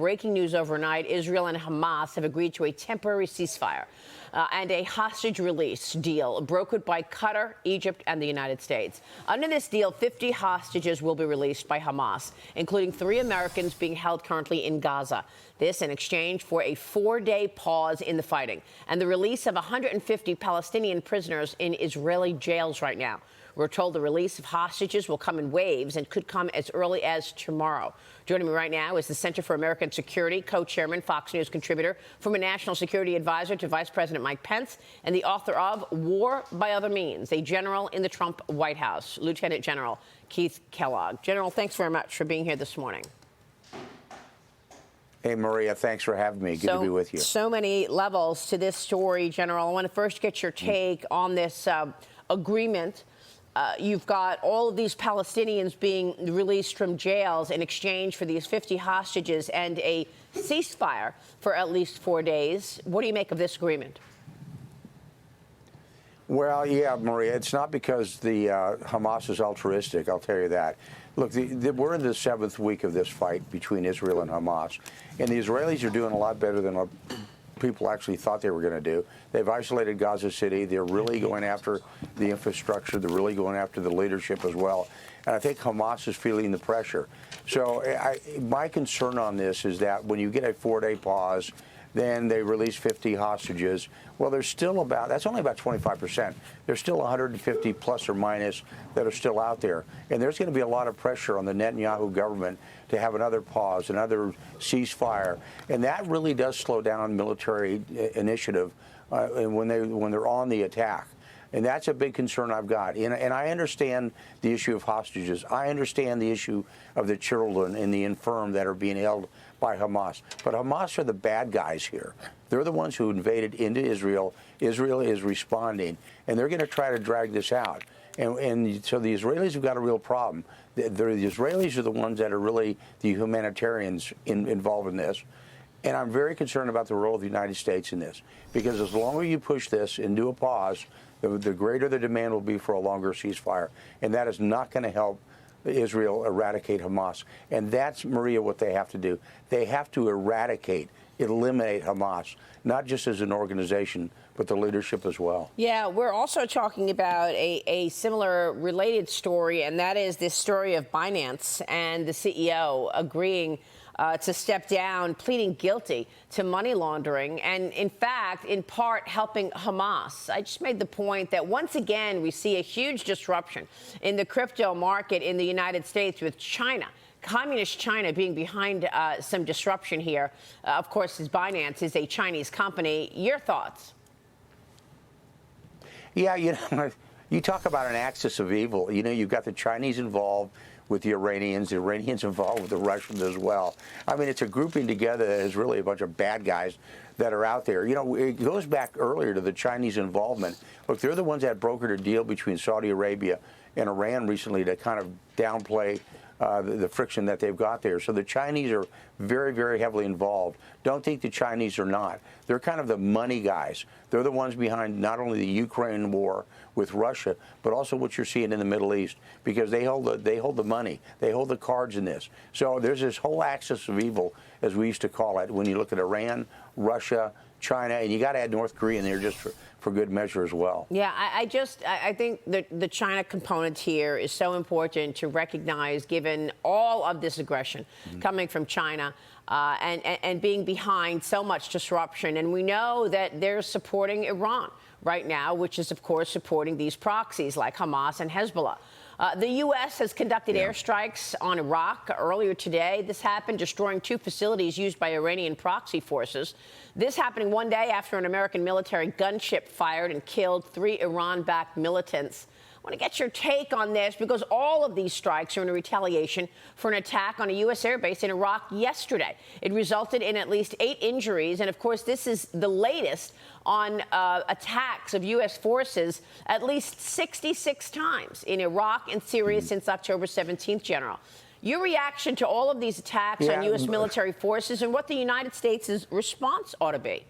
breaking news overnight. Israel and Hamas have agreed to a temporary ceasefire and a hostage release deal brokered by Qatar, Egypt, and the United States. Under this deal, 50 hostages will be released by Hamas, including 3 Americans being held currently in Gaza. This in exchange for a 4-day pause in the fighting and the release of 150 Palestinian prisoners in Israeli jails right now. We're told the release of hostages will come in waves and could come as early as tomorrow. Joining me right now is the Center for American Security co-chairman, Fox News contributor, former national security advisor to Vice President Mike Pence, and the author of War by Other Means, a general in the Trump White House, Lieutenant General Keith Kellogg. General, thanks very much for being here this morning. Hey, Maria, thanks for having me. Good to be with you. So many levels to this story, General. I want to first get your take on this agreement. You've got all of these Palestinians being released from jails in exchange for these 50 hostages and a ceasefire for at least 4 days. What do you make of this agreement? Well, yeah, Maria, it's not because the Hamas is altruistic, I'll tell you that. Look, we're in the 7th week of this fight between Israel and Hamas, and the Israelis are doing a lot better than what people actually thought they were going to do. They've isolated Gaza City. They're really going after the infrastructure. They're really going after the leadership as well. And I think Hamas is feeling the pressure. So my concern on this is that when you get a 4-day pause, then they release 50 hostages. Well, there's still that's only about 25%. There's still 150 plus or minus that are still out there. And there's going to be a lot of pressure on the Netanyahu government to have another pause, another ceasefire. And that really does slow down military initiative when they're on the attack. And that's a big concern I've got. And I understand the issue of hostages. I understand the issue of the children and the infirm that are being held by Hamas. But Hamas are the bad guys here. They're the ones who invaded into Israel. Israel is responding, and they're going to try to drag this out. And so the Israelis have got a real problem. The Israelis are the ones that are really the humanitarians involved in this. And I'm very concerned about the role of the United States in this, because as long as you push this and do a pause, the greater the demand will be for a longer ceasefire. And that is not going to help Israel eradicate Hamas. And that's, Maria, what they have to do. They have to eliminate Hamas, not just as an organization, but the leadership as well. Yeah, we're also talking about a similar related story, and that is this story of Binance and the CEO agreeing to step down, pleading guilty to money laundering, and in fact, in part, helping Hamas. I just made the point that once again, we see a huge disruption in the crypto market in the United States with China. Communist China being behind some disruption here. Of course, Binance is a Chinese company. Your thoughts? Yeah, you talk about an axis of evil. You've got the Chinese involved with the Iranians involved with the Russians as well. I mean, it's a grouping together that is really a bunch of bad guys that are out there. It goes back earlier to the Chinese involvement. Look, they're the ones that brokered a deal between Saudi Arabia and Iran recently to kind of downplay the friction that they've got there. So the Chinese are very, very heavily involved. Don't think the Chinese are not. They're kind of the money guys. They're the ones behind not only the Ukraine war with Russia, but also what you're seeing in the Middle East, because they hold the money. They hold the cards in this. So there's this whole axis of evil, as we used to call it, when you look at Iran, Russia, China, and you got to add North Korea in there just for good measure as well. Yeah, I think the China component here is so important to recognize, given all of this aggression coming from China and being behind so much disruption. And we know that they're supporting Iran right now, which is, of course, supporting these proxies like Hamas and Hezbollah. The U.S. has conducted airstrikes on Iraq earlier today. This happened destroying 2 facilities used by Iranian proxy forces. This happening one day after an American military gunship fired and killed 3 Iran-backed militants. I want to get your take on this, because all of these strikes are in retaliation for an attack on a U.S. airbase in Iraq yesterday. It resulted in at least 8 injuries. And, of course, this is the latest on attacks of U.S. forces at least 66 times in Iraq and Syria since October 17th, General. Your reaction to all of these attacks on U.S. military forces and what the United States' response ought to be?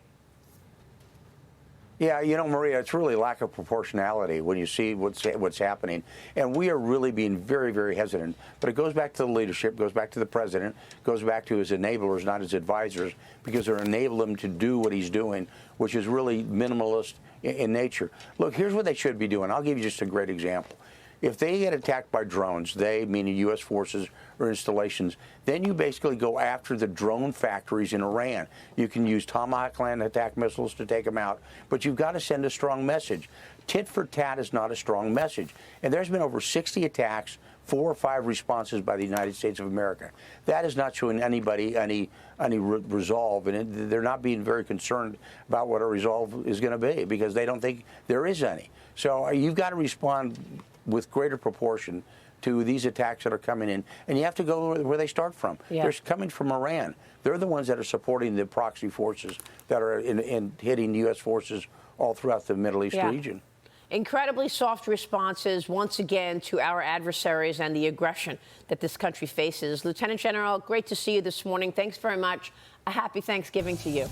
Yeah, you know, Maria, it's really lack of proportionality when you see what's happening. And we are really being very, very hesitant. But it goes back to the leadership, goes back to the president, goes back to his enablers, not his advisors, because they're enabling him to do what he's doing, which is really minimalist in nature. Look, here's what they should be doing. I'll give you just a great example. If they get attacked by drones, they, meaning U.S. forces or installations, then you basically go after the drone factories in Iran. You can use Tomahawk land attack missiles to take them out, but you've got to send a strong message. Tit for tat is not a strong message. And there's been over 60 attacks, 4 or 5 responses by the United States of America. That is not showing anybody any resolve, and they're not being very concerned about what a resolve is going to be because they don't think there is any. So you've got to respond with greater proportion to these attacks that are coming in. And you have to go where they start from. Yeah. They're coming from Iran. They're the ones that are supporting the proxy forces that are in hitting U.S. forces all throughout the Middle East region. Incredibly soft responses, once again, to our adversaries and the aggression that this country faces. Lieutenant General, great to see you this morning. Thanks very much. A happy Thanksgiving to you.